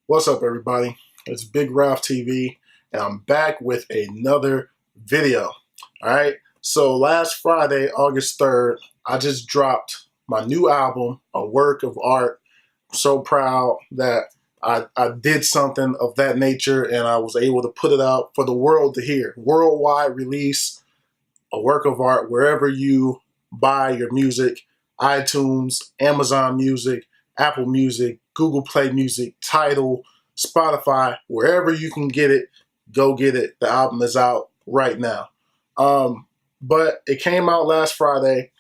What's up, everybody? It's Big Ralph TV, and I'm back with another video. All right. So last Friday, August 3rd, I just dropped my new album, a work of art. I'm so proud that I did something of that nature, and I was able to put it out for the world to hear. Worldwide release, a work of art wherever you buy your music: iTunes, Amazon Music, Apple Music, Google Play Music, Tidal, Spotify, wherever you can get it, go get it. The album is out right now. But it came out last Friday,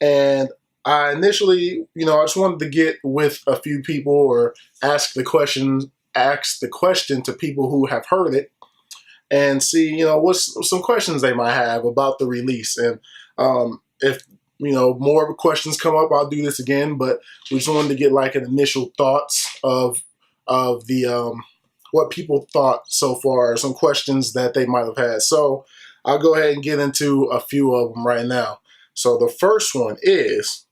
and I initially, I just wanted to get with a few people or ask the question to people who have heard it and see, what's some questions they might have about the release. And if more questions come up, I'll do this again. But we just wanted to get like an initial thoughts of the what people thought so far, some questions that they might have had. So I'll go ahead and get into a few of them right now. So the first one is,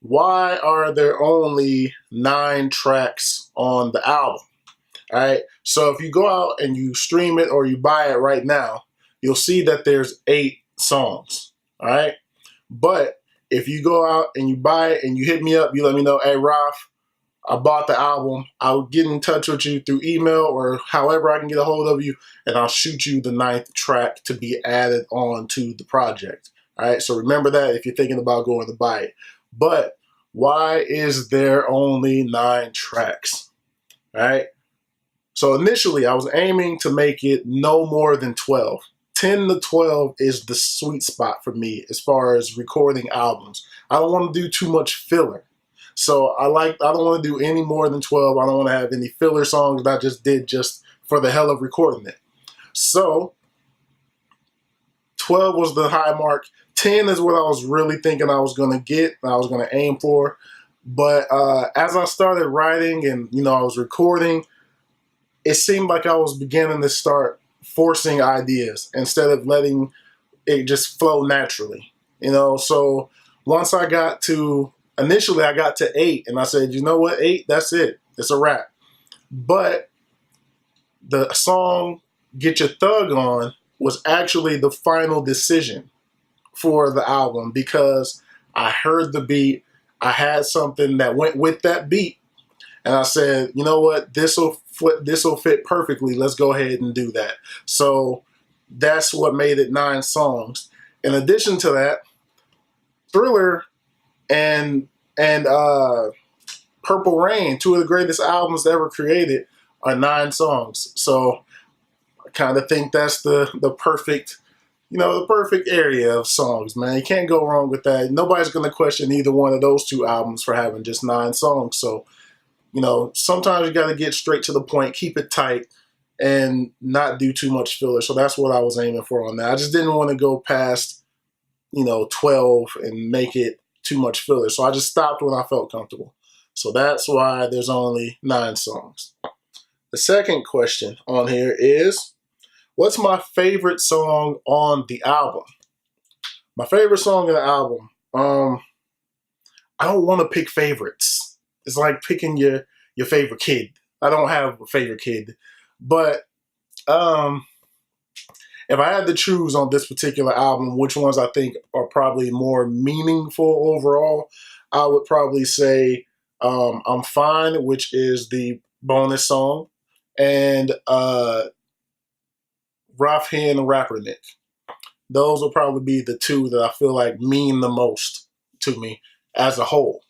why are there only 9 tracks on the album? All right. So if you go out and you stream it or you buy it right now, you'll see that there's 8 songs. All right. But if you go out and you buy it and you hit me up, you let me know, hey, Ralph, I bought the album. I'll get in touch with you through email or however I can get a hold of you, and I'll shoot you the 9th track to be added on to the project. All right. So remember that if you're thinking about going to buy it. But why is there only 9 tracks? All right. So initially, I was aiming to make it no more than 12. 10 to 12 is the sweet spot for me as far as recording albums. I don't want to do too much filler. So I don't want to do any more than 12. I don't want to have any filler songs that I just did just for the hell of recording it. So 12 was the high mark. 10 is what I was really thinking I was going to get, I was going to aim for. But as I started writing and, I was recording, it seemed like I was beginning to start forcing ideas instead of letting it just flow naturally, So once initially I got to 8 and I said, you know what, 8, that's it. It's a wrap. But the song Get Your Thug On was actually the final decision for the album because I heard the beat. I had something that went with that beat. And I said, you know what, this will fit perfectly. Let's go ahead and do that. So that's what made it 9 songs. In addition to that, Thriller and Purple Rain, 2 of the greatest albums ever created, are 9 songs. So I kind of think that's the perfect, the perfect area of songs, man. You can't go wrong with that. Nobody's going to question either one of those 2 albums for having just 9 songs. So sometimes you got to get straight to the point, keep it tight, and not do too much filler. So that's what I was aiming for on that. I just didn't want to go past, 12 and make it too much filler. So I just stopped when I felt comfortable. So that's why there's only 9 songs. The second question on here is, what's my favorite song on the album? My favorite song on the album, I don't want to pick favorites. It's like picking your favorite kid. I don't have a favorite kid. But if I had to choose on this particular album, which ones I think are probably more meaningful overall, I would probably say I'm Fine, which is the bonus song, and Ralph and Rapper Nick. Those will probably be the 2 that I feel like mean the most to me as a whole.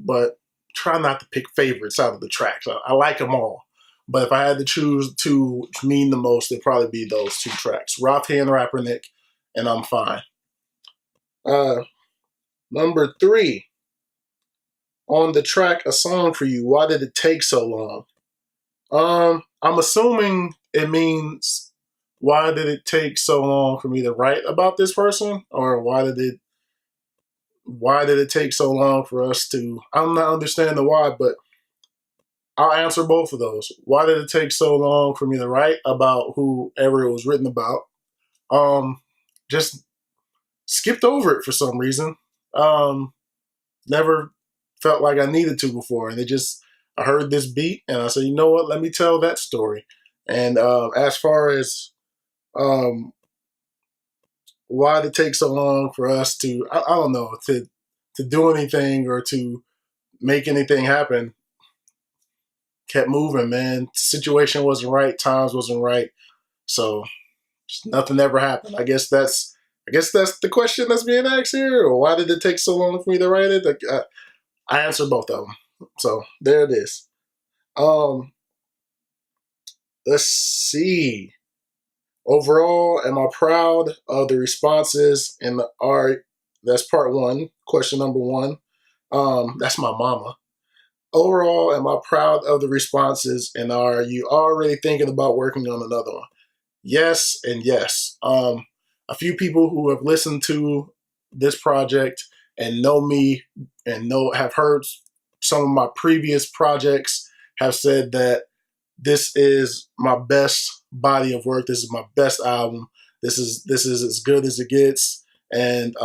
But try not to pick favorites out of the tracks. I like them all. But if I had to choose 2 which mean the most, it'd probably be those 2 tracks. Ralph and Rapper Nick, and I'm Fine. Number 3. On the track A Song For You, why did it take so long? I'm assuming it means, why did it take so long for me to write about this person? Or why did it take so long for us to, I'm not understanding why, but I'll answer both of those. Why did it take so long for me to write about whoever it was written about? Just skipped over it for some reason. Never felt like I needed to before. And I heard this beat, and I said, you know what? Let me tell that story. And as far as um, why did it take so long for us to, I don't know, to do anything or to make anything happen, kept moving, man. Situation wasn't right, times wasn't right, so just nothing ever happened. I guess that's the question that's being asked here. Or why did it take so long for me to write it? I answered both of them. So there it is. Um, let's see. Overall, am I proud of the responses in the art? That's part one. Question number one. That's my mama. Overall, am I proud of the responses, and are you already thinking about working on another one? Yes and yes. A few people who have listened to this project and know me and have heard some of my previous projects have said that this is my best body of work. This is my best album. This is as good as it gets, and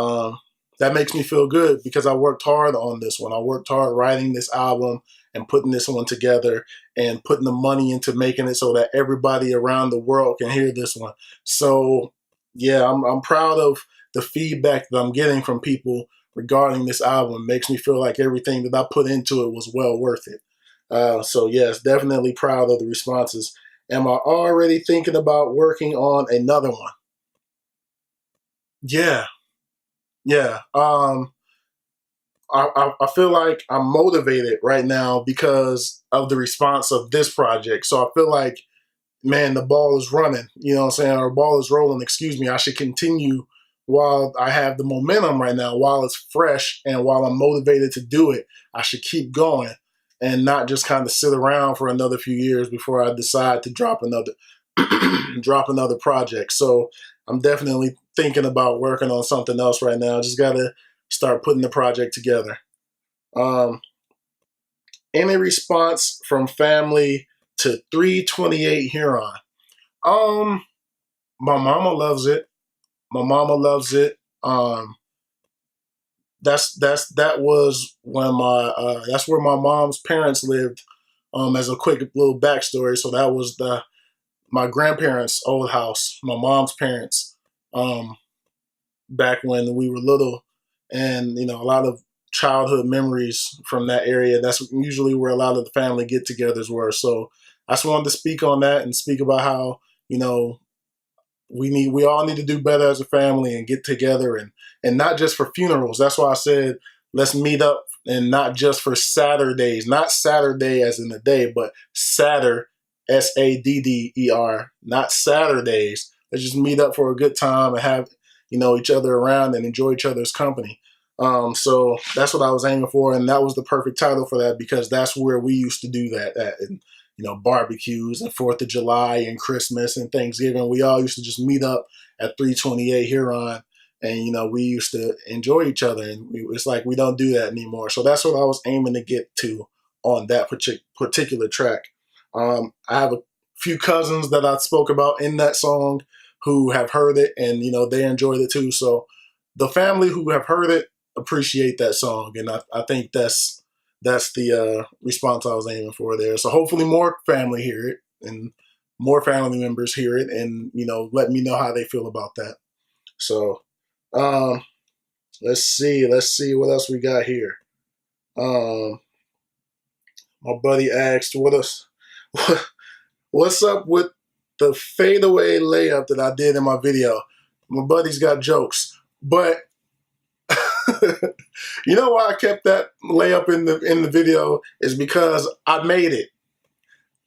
that makes me feel good because I worked hard on this one. I worked hard writing this album and putting this one together and putting the money into making it so that everybody around the world can hear this one. So yeah, I'm proud of the feedback that I'm getting from people regarding this album. It makes me feel like everything that I put into it was well worth it. So yes, definitely proud of the responses. Am I already thinking about working on another one? Yeah, yeah. I feel like I'm motivated right now because of the response of this project. So I feel like, man, the ball is running, you know what I'm saying? Or ball is rolling, excuse me. I should continue while I have the momentum right now, while it's fresh and while I'm motivated to do it. I should keep going and not just kind of sit around for another few years before I decide to drop another drop another project. So I'm definitely thinking about working on something else right now. Just gotta start putting the project together. Um, any response from family to 328 Huron? Um, my mama loves it. My mama loves it. That was when that's where my mom's parents lived. As a quick little backstory, so that was my grandparents' old house, my mom's parents, back when we were little, and a lot of childhood memories from that area. That's usually where a lot of the family get-togethers were. So I just wanted to speak on that and speak about how you know we all need to do better as a family and get together and not just for funerals. That's why I said let's meet up, and not just for Saturdays, not Saturday as in the day, but Saturday, Sadder, not Saturdays. Let's just meet up for a good time and have each other around and enjoy each other's company. So that's what I was aiming for, and that was the perfect title for that because that's where we used to do that at. And barbecues and 4th of July and Christmas and Thanksgiving. We all used to just meet up at 328 Huron, and we used to enjoy each other. And it's like we don't do that anymore. So that's what I was aiming to get to on that particular track. I have a few cousins that I spoke about in that song who have heard it, and they enjoyed it too. So the family who have heard it appreciate that song, and I think that's the response I was aiming for there. So hopefully more family hear it and more family members hear it, and let me know how they feel about that. So let's see what else we got here. My buddy asked, what's up with the fadeaway layup that I did in my video? My buddy's got jokes, but you know why I kept that layup in the video is because I made it.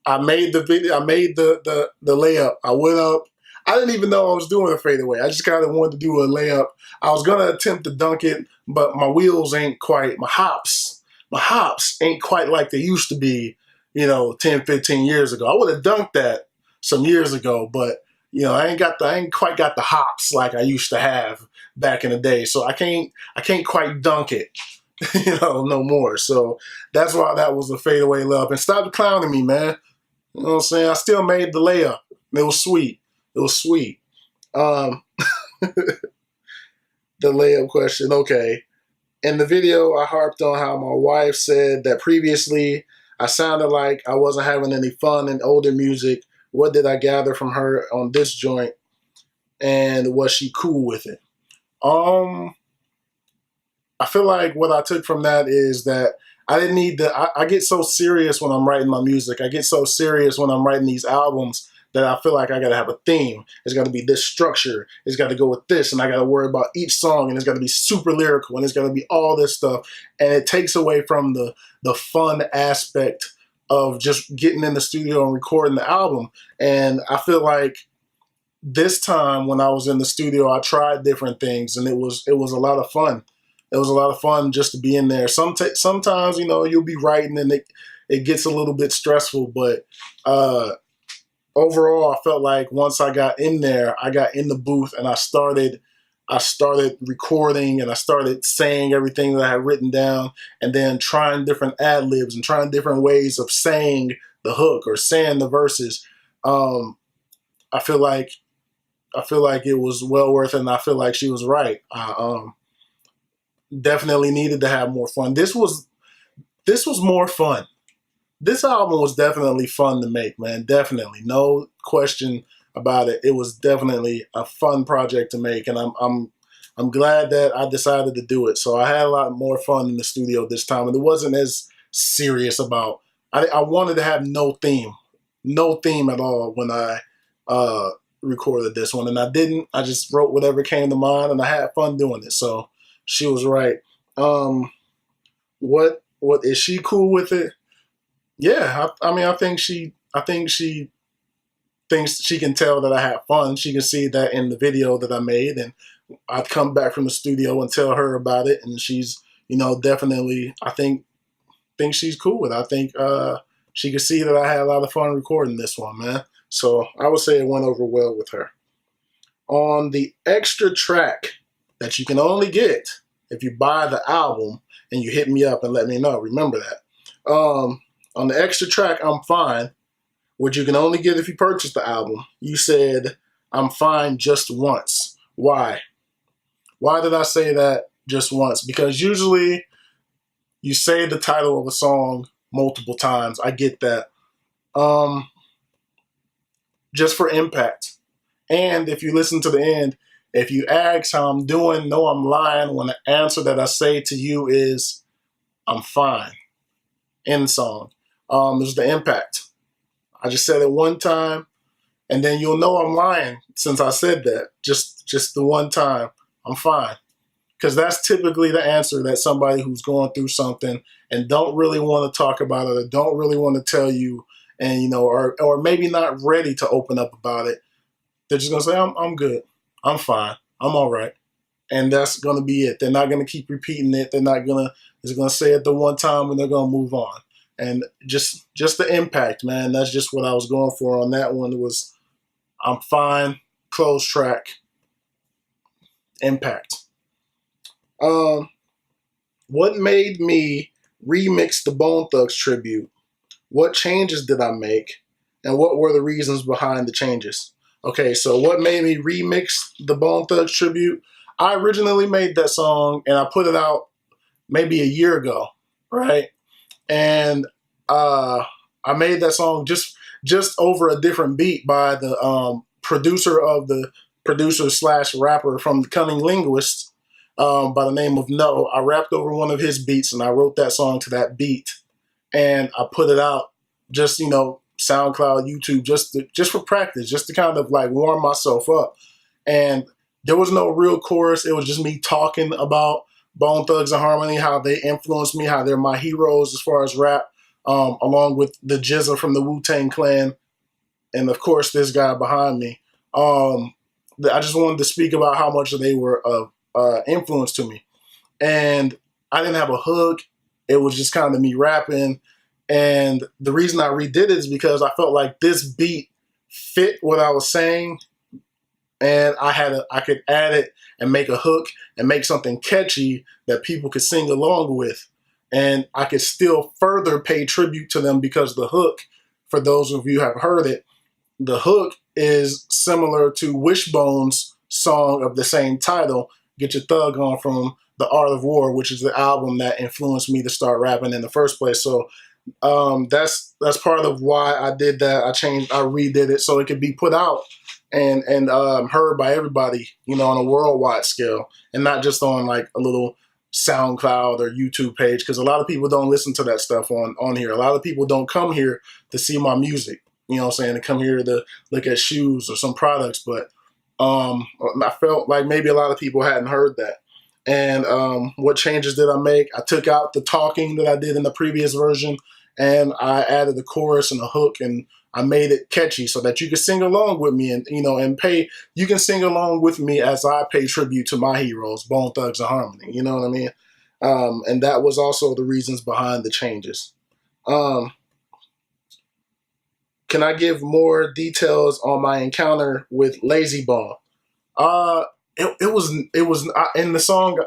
I made the video. I made the layup. I went up. I didn't even know I was doing a fadeaway. I just kind of wanted to do a layup. I was gonna attempt to dunk it, but my wheels ain't quite. My hops ain't quite like they used to be. 10, 15 years ago. I would have dunked that some years ago, but I ain't quite got the hops like I used to have back in the day. So I can't quite dunk it, no more. So that's why that was a fadeaway layup. And stop clowning me, man. You know what I'm saying? I still made the layup. It was sweet. It was sweet. The layup question. Okay. In the video, I harped on how my wife said that previously I sounded like I wasn't having any fun in older music. What did I gather from her on this joint? And was she cool with it? Um, I feel like what I took from that is that I didn't need to. I get so serious when I'm writing my music. I get so serious when I'm writing these albums that I feel like I gotta have a theme. It's gotta be this structure. It's gotta go with this, and I gotta worry about each song, and it's gotta be super lyrical, and it's gotta be all this stuff. And it takes away from the fun aspect of just getting in the studio and recording the album. And I feel like this time when I was in the studio, I tried different things, and it was a lot of fun. It was a lot of fun just to be in there. Sometimes you'll be writing and it gets a little bit stressful, but overall, I felt like once I got in there, I got in the booth and I started recording and I started saying everything that I had written down, and then trying different ad libs and trying different ways of saying the hook or saying the verses. Um, I feel like it was well worth it, and I feel like she was right. I definitely needed to have more fun. This was more fun. This album was definitely fun to make, man. Definitely, no question about it. It was definitely a fun project to make, and I'm glad that I decided to do it. So I had a lot more fun in the studio this time, and it wasn't as serious about. I wanted to have no theme at all when I uh, recorded this one, and I didn't. I just wrote whatever came to mind, and I had fun doing it. So she was right. Um, what is she cool with it? Yeah, I mean, I think she thinks she can tell that I had fun. She can see that in the video that I made, and I'd come back from the studio and tell her about it, and she's, definitely, I think she's cool with it. I think she could see that I had a lot of fun recording this one, man. So I would say it went over well with her. On the extra track that you can only get if you buy the album and you hit me up and let me know. Remember that. On the extra track, I'm fine, which you can only get if you purchase the album. You said, I'm fine just once. Why? Why did I say that just once? Because usually you say the title of a song multiple times. I get that. Just for impact. And if you listen to the end, if you ask how I'm doing, no, I'm lying when the answer that I say to you is, I'm fine. End song. There's the impact. I just said it one time, and then you'll know I'm lying since I said that. Just the one time, I'm fine. Because that's typically the answer that somebody who's going through something and don't really want to talk about it, or don't really want to tell you, and or maybe not ready to open up about it. They're just gonna say, I'm good. I'm fine. I'm all right. And that's gonna be it. They're not gonna keep repeating it. They're gonna say it the one time and they're gonna move on. And just the impact, man. That's just what I was going for on that one. It was, I'm fine, close track, impact. What made me remix the Bone Thugs tribute? What changes did I make? And what were the reasons behind the changes? Okay, so what made me remix the Bone Thugs tribute? I originally made that song and I put it out maybe a year ago, right? And I made that song just over a different beat by the producer slash rapper from the Cunning Linguist, by the name of No. I rapped over one of his beats and I wrote that song to that beat, and I put it out just SoundCloud, YouTube, just for practice, just to kind of like warm myself up. And there was no real chorus. It was just me talking about Bone Thugs and Harmony, how they influenced me, how they're my heroes as far as rap, along with the GZA from the Wu-Tang Clan, and of course this guy behind me. I just wanted to speak about how much they were of influence to me. And I didn't have a hook. It was just kind of me rapping. And the reason I redid it is because I felt like this beat fit what I was saying, and I could add it and make a hook and make something catchy that people could sing along with. And I could still further pay tribute to them because the hook, for those of you who have heard it, the hook is similar to Wishbone's song of the same title, Get Your Thug On, from The Art of War, which is the album that influenced me to start rapping in the first place. So That's part of why I did that. I redid it so it could be put out and heard by everybody, you know, on a worldwide scale, and not just on like a little SoundCloud or YouTube page, because a lot of people don't listen to that stuff on here. A lot of people don't come here to see my music, you know what I'm saying, to come here to look at shoes or some products. But I felt like maybe a lot of people hadn't heard that. And what changes did I make? I took out the talking that I did in the previous version, and I added the chorus and the hook, and I made it catchy so that you can sing along with me, and you can sing along with me as I pay tribute to my heroes, Bone Thugs-n-Harmony. You know what I mean? And that was also the reasons behind the changes. Um, can I give more details on my encounter with Lazy Bone? Uh, it was in the song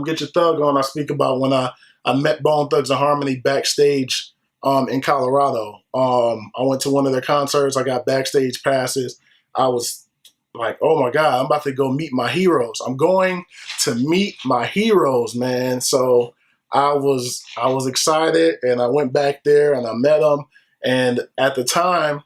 "Get Your Thug On." I speak about when I met Bone Thugs-n-Harmony backstage in Colorado. I went to one of their concerts. I got backstage passes. I was like, oh my God, I'm about to go meet my heroes. I'm going to meet my heroes, man. So I was excited, and I went back there and I met them. And at the time,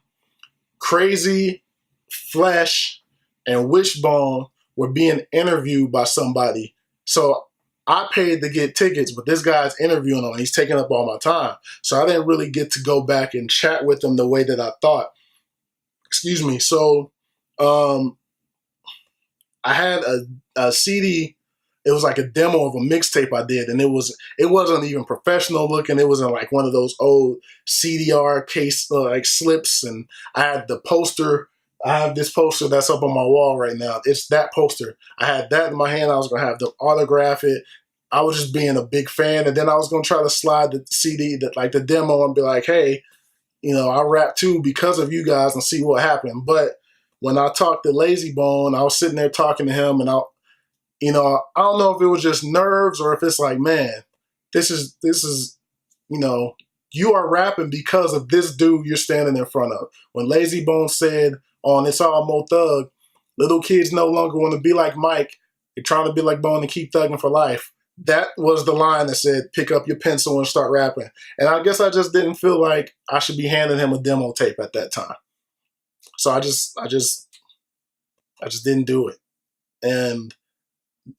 Crazy, Flesh, and Wishbone were being interviewed by somebody. So I paid to get tickets, but this guy's interviewing them, and he's taking up all my time. So I didn't really get to go back and chat with them the way that I thought. Excuse me. So um, I had a CD. It was like a demo of a mixtape I did, and it wasn't even professional looking. It was in like one of those old CDR case like slips, and I had the poster. I have this poster that's up on my wall right now. It's that poster. I had that in my hand. I was gonna have them autograph it. I was just being a big fan, and then I was gonna try to slide the CD, that like the demo, and be like, "Hey, I rap too because of you guys," and see what happened. But when I talked to Lazy Bone, I was sitting there talking to him, and I don't know if it was just nerves or if it's like, man, this is, you know, you are rapping because of this dude you're standing in front of. When Lazy Bone said on "It's All Mo Thug," little kids no longer want to be like Mike. They're trying to be like Bone and keep thugging for life. That was the line that said, pick up your pencil and start rapping. And I guess I just didn't feel like I should be handing him a demo tape at that time. So I just didn't do it. And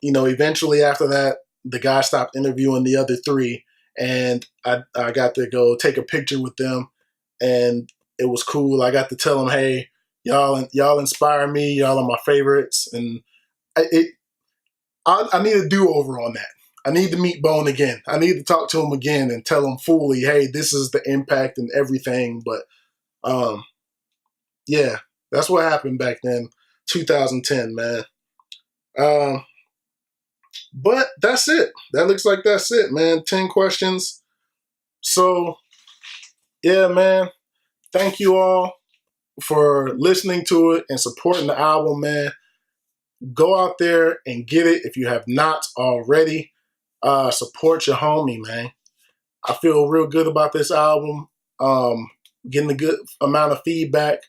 eventually after that, the guy stopped interviewing the other three, and I got to go take a picture with them, and it was cool. I got to tell them, hey, y'all inspire me. Y'all are my favorites, and I need a do-over on that. I need to meet Bone again. I need to talk to him again and tell him fully, hey, this is the impact and everything. But yeah, that's what happened back then, 2010, man. Um, But that's it. That looks like that's it, man. 10 questions. So, yeah, man. Thank you all for listening to it and supporting the album, man. Go out there and get it if you have not already. Support your homie, man. I feel real good about this album. Getting a good amount of feedback,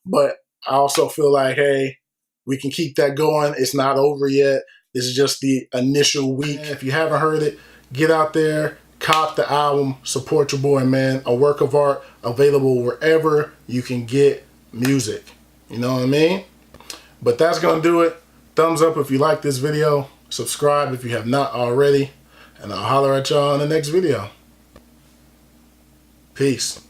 but I also feel like, hey, we can keep that going. It's not over yet. This is just the initial week. If you haven't heard it, get out there, cop the album, support your boy, man. A work of art available wherever you can get music. You know what I mean? But that's going to do it. Thumbs up if you like this video. Subscribe if you have not already. And I'll holler at y'all in the next video. Peace.